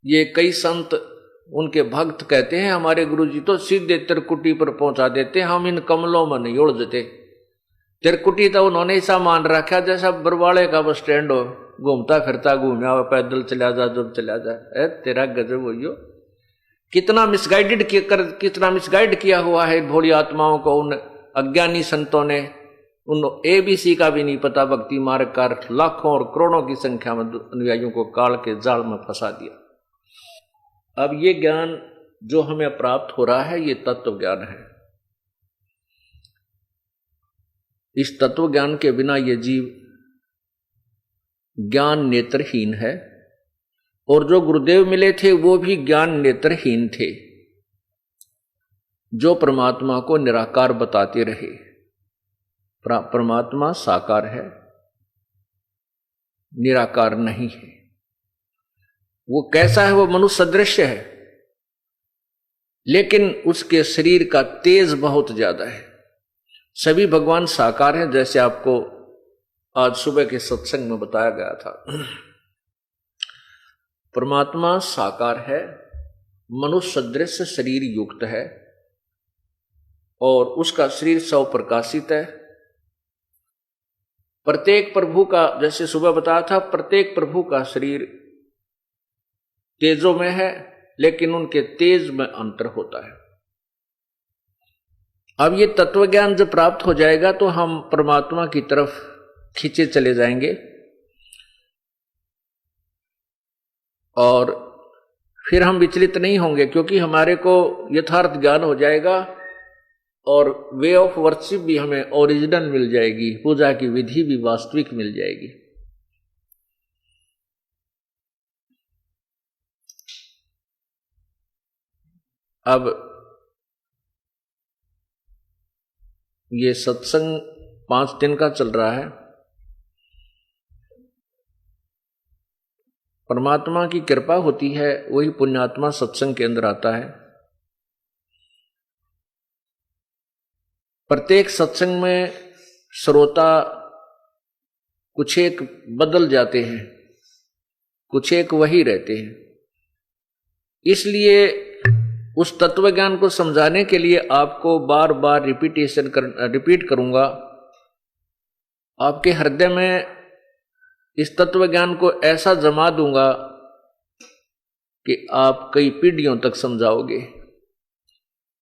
ये कई संत उनके भक्त कहते हैं हमारे गुरुजी तो सीधे त्रिकुटी पर पहुंचा देते, हम इन कमलों में नहीं उलझते। त्रिकुटी तो उन्होंने ऐसा मान रखा जैसा बरवाड़े का बस स्टैंड हो, घूमता फिरता घूमया हुआ, पैदल चला जा जब चला जा। तेरा गजब हो, कितना मिसगाइड किया हुआ है भोली आत्माओं को उन अज्ञानी संतों ने। उन ABC का भी नहीं पता, भक्ति मार्ग का लाखों और करोड़ों की संख्या में अनुयायियों को काल के जाल में फंसा दिया। अब ये ज्ञान जो हमें प्राप्त हो रहा है ये तत्व ज्ञान है। इस तत्व ज्ञान के बिना ये जीव ज्ञान नेत्रहीन है, और जो गुरुदेव मिले थे वो भी ज्ञान नेत्रहीन थे, जो परमात्मा को निराकार बताते रहे। परमात्मा साकार है, निराकार नहीं है। वो कैसा है? वो मनुष्य सदृश है, लेकिन उसके शरीर का तेज बहुत ज्यादा है। सभी भगवान साकार हैं, जैसे आपको आज सुबह के सत्संग में बताया गया था। परमात्मा साकार है, मनुष्य सदृश शरीर युक्त है, और उसका शरीर स्वप्रकाशित है। प्रत्येक प्रभु का, जैसे सुबह बताया था, प्रत्येक प्रभु का शरीर तेजों में है, लेकिन उनके तेज में अंतर होता है। अब ये तत्व ज्ञान जब प्राप्त हो जाएगा तो हम परमात्मा की तरफ खींचे चले जाएंगे, और फिर हम विचलित नहीं होंगे, क्योंकि हमारे को यथार्थ ज्ञान हो जाएगा, और वे ऑफ वर्शिप भी हमें ओरिजिनल मिल जाएगी, पूजा की विधि भी वास्तविक मिल जाएगी। अब ये सत्संग 5 दिन का चल रहा है। परमात्मा की कृपा होती है, वही पुण्यात्मा सत्संग के अंदर आता है। प्रत्येक सत्संग में श्रोता कुछ एक बदल जाते हैं, कुछ एक वही रहते हैं। इसलिए उस तत्व ज्ञान को समझाने के लिए आपको बार बार रिपीट करूंगा। आपके हृदय में इस तत्व ज्ञान को ऐसा जमा दूंगा कि आप कई पीढ़ियों तक समझाओगे।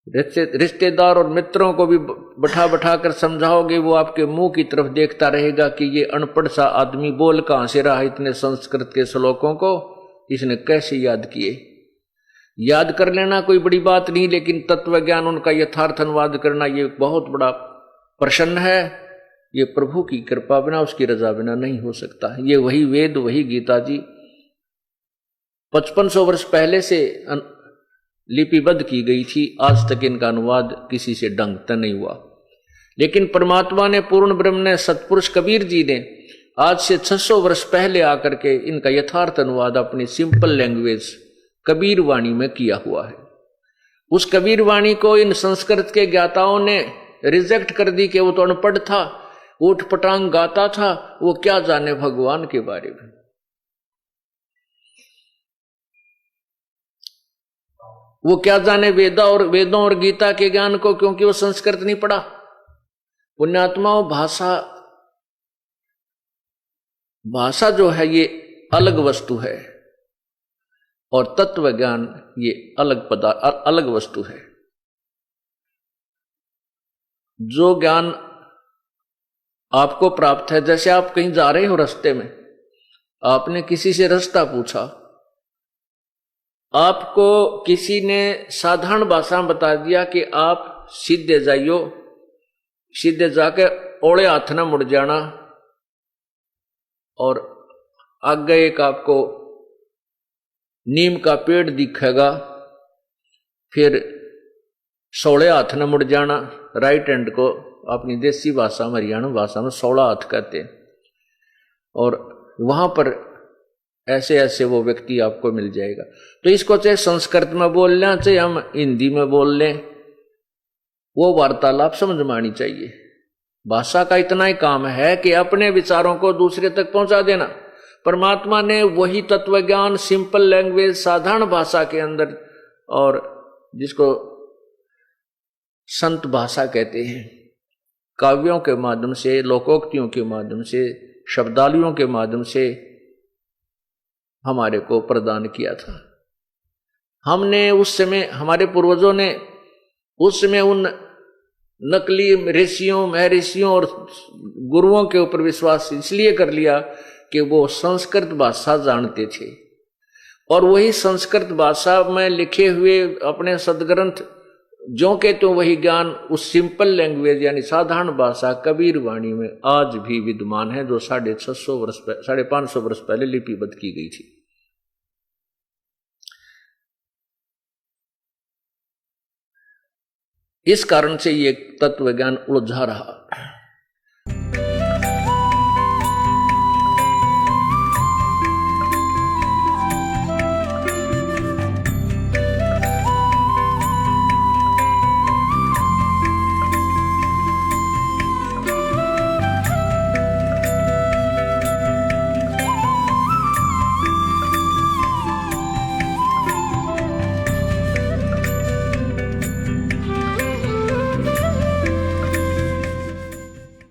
रिश्तेदार और मित्रों को भी बैठा कर समझाओगे, वो आपके मुंह की तरफ देखता रहेगा कि ये अनपढ़ सा आदमी बोल कहां से रहा इतने संस्कृत के श्लोकों को, इसने कैसे याद किए। याद कर लेना कोई बड़ी बात नहीं, लेकिन तत्व ज्ञान उनका यथार्थ अनुवाद करना ये बहुत बड़ा प्रश्न है। ये प्रभु की कृपा बिना, उसकी रजा बिना नहीं हो सकता। ये वही वेद, वही गीता जी 5500 वर्ष पहले से लिपिबद्ध की गई थी। आज तक इनका अनुवाद किसी से ढंग तक नहीं हुआ, लेकिन परमात्मा ने, पूर्ण ब्रह्म ने, सतपुरुष कबीर जी ने आज से 600 वर्ष पहले आकर के इनका यथार्थ अनुवाद अपनी सिंपल लैंग्वेज कबीर वाणी में किया हुआ है। उस कबीर वाणी को इन संस्कृत के ज्ञाताओं ने रिजेक्ट कर दी कि वो तो अनपढ़ था, ऊट पटांग गाता था, वो क्या जाने भगवान के बारे में। वो क्या जाने वेदों और गीता के ज्ञान को, क्योंकि वो संस्कृत नहीं पढ़ा। पुण्यात्माओं, भाषा जो है ये अलग वस्तु है, और तत्व ज्ञान ये अलग वस्तु है। जो ज्ञान आपको प्राप्त है, जैसे आप कहीं जा रहे हो, रास्ते में आपने किसी से रास्ता पूछा, आपको किसी ने साधारण भाषा में बता दिया कि आप सीधे जाइयो, सीधे जाके ओले हाथ न मुड़ जाना, और आगे एक आपको नीम का पेड़ दिखेगा, फिर सोले हाथ न मुड़ जाना। राइट हैंड को अपनी देसी भाषा में, हरियाणा भाषा में 16 हाथ कहते हैं, और वहां पर ऐसे ऐसे वो व्यक्ति आपको मिल जाएगा। तो इसको चाहे संस्कृत में बोल लें, चाहे हम हिंदी में बोल लें, वो वार्तालाप समझ में आनी चाहिए। भाषा का इतना ही काम है कि अपने विचारों को दूसरे तक पहुंचा देना। परमात्मा ने वही तत्व ज्ञान सिंपल लैंग्वेज, साधारण भाषा के अंदर, और जिसको संत भाषा कहते हैं, काव्यों के माध्यम से, लोकोक्तियों के माध्यम से, शब्दावलियों के माध्यम से हमारे को प्रदान किया था। हमने उस समय, हमारे पूर्वजों ने उस समय उन नकली ऋषियों, महर्षियों और गुरुओं के ऊपर विश्वास इसलिए कर लिया कि वो संस्कृत भाषा जानते थे, और वही संस्कृत भाषा में लिखे हुए अपने सदग्रंथ जो के तो वही ज्ञान उस सिंपल लैंग्वेज यानी साधारण भाषा कबीर वाणी में आज भी विद्यमान है, जो 550 वर्ष पहले लिपिबद्ध की गई थी। इस कारण से ये तत्व ज्ञान उलझा रहा।